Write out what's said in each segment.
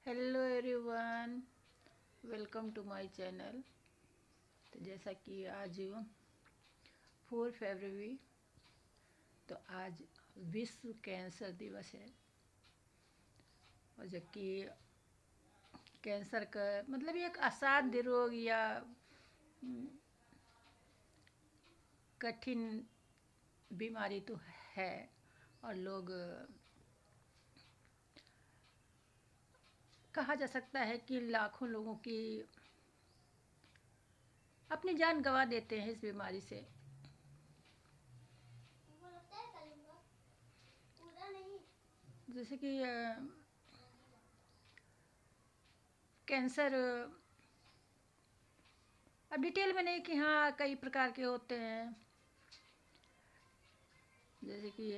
Hello everyone, welcome to my channel. तो जैसा कि आज 4 फरवरी, तो आज विश्व कैंसर दिवस है। और जबकि कैंसर का मतलब ये एक असाध्य रोग या हम्म, कठिन बीमारी तो है, और लोग कहा जा सकता है कि लाखों लोगों की अपनी जान गंवा देते हैं इस बीमारी से। जैसे कि कैंसर, अब डिटेल में नहीं कि हाँ कई प्रकार के होते हैं, जैसे कि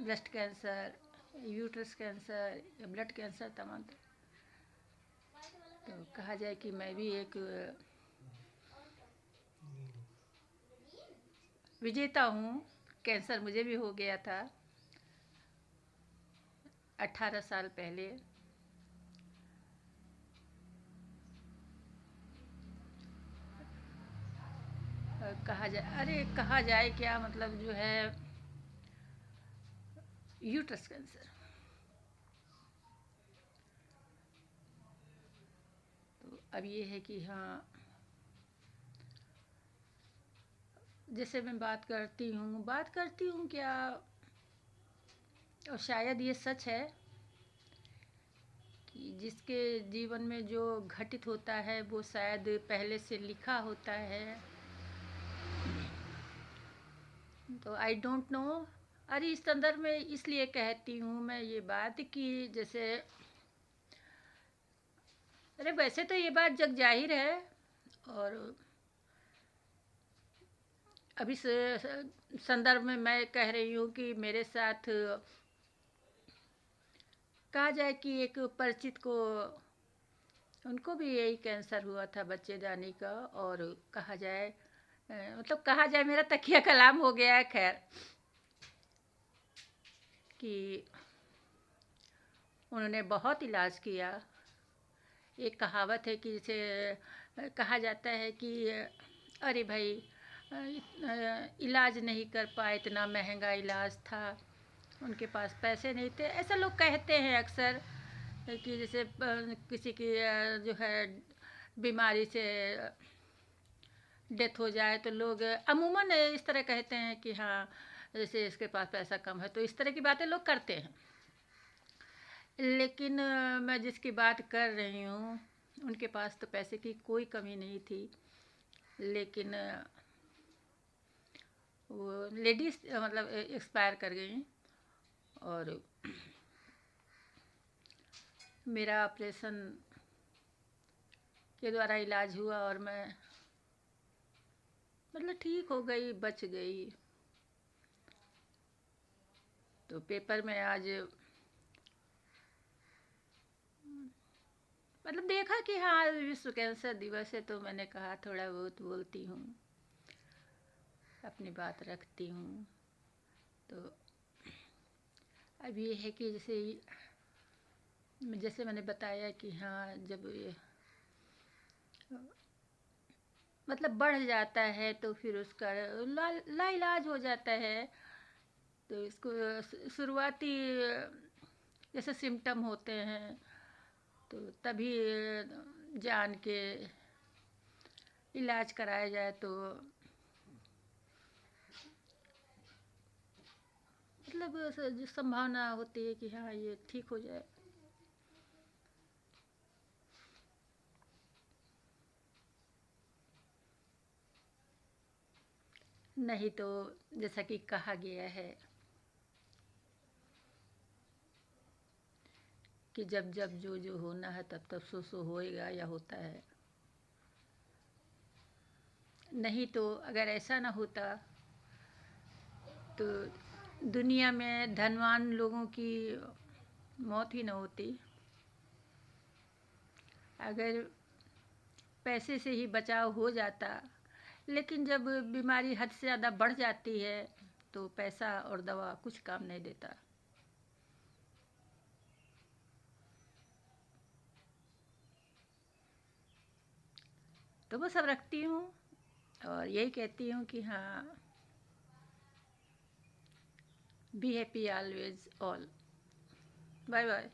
ब्रेस्ट कैंसर, यूट्रस कैंसर या ब्लड कैंसर तमाम। तो कहा जाए कि मैं भी एक विजेता हूँ। कैंसर मुझे भी हो गया था 18 साल पहले। कहा जाए क्या, मतलब जो है यूट्रस कैंसर। तो अब ये है कि हाँ, जैसे मैं बात करती हूँ क्या, और शायद ये सच है कि जिसके जीवन में जो घटित होता है वो शायद पहले से लिखा होता है। तो आई डोंट नो। अरे इस संदर्भ में इसलिए कहती हूँ मैं ये बात कि जैसे, अरे वैसे तो ये बात जग जाहिर है। और अभी से संदर्भ में मैं कह रही हूँ कि मेरे साथ कहा जाए कि एक परिचित को, उनको भी यही कैंसर हुआ था बच्चेदानी का। और कहा जाए मेरा तकिया कलाम हो गया है। खैर, कि उन्होंने बहुत इलाज किया। एक कहावत है कि जैसे कहा जाता है कि अरे भाई, इलाज नहीं कर पाए, इतना महंगा इलाज था, उनके पास पैसे नहीं थे, ऐसा लोग कहते हैं अक्सर। कि जैसे किसी की जो है बीमारी से डेथ हो जाए तो लोग अमूमन इस तरह कहते हैं कि हाँ, जैसे इसके पास पैसा कम है, तो इस तरह की बातें लोग करते हैं। लेकिन मैं जिसकी बात कर रही हूँ उनके पास तो पैसे की कोई कमी नहीं थी। लेकिन वो लेडीज मतलब एक्सपायर कर गई। और मेरा ऑपरेशन के द्वारा इलाज हुआ और मैं मतलब ठीक हो गई, बच गई। तो पेपर में आज मतलब देखा कि हाँ विश्व कैंसर दिवस है, तो मैंने कहा थोड़ा बहुत बोलती हूँ, अपनी बात रखती हूँ। तो अब ये है कि जैसे मैंने बताया कि हाँ, जब ये मतलब बढ़ जाता है तो फिर उसका लाइलाज हो जाता है। तो इसको शुरुआती जैसे सिम्टम होते हैं, तो तभी जान के इलाज कराया जाए तो मतलब जो संभावना होती है कि हाँ ये ठीक हो जाए। नहीं तो जैसा कि कहा गया है कि जब जब जो जो होना है तब तब सो होएगा या होता है। नहीं तो अगर ऐसा ना होता तो दुनिया में धनवान लोगों की मौत ही ना होती। अगर पैसे से ही बचाव हो जाता, लेकिन जब बीमारी हद से ज़्यादा बढ़ जाती है तो पैसा और दवा कुछ काम नहीं देता। तो वो सब रखती हूँ और यही कहती हूँ कि हाँ, be happy always all. Bye bye.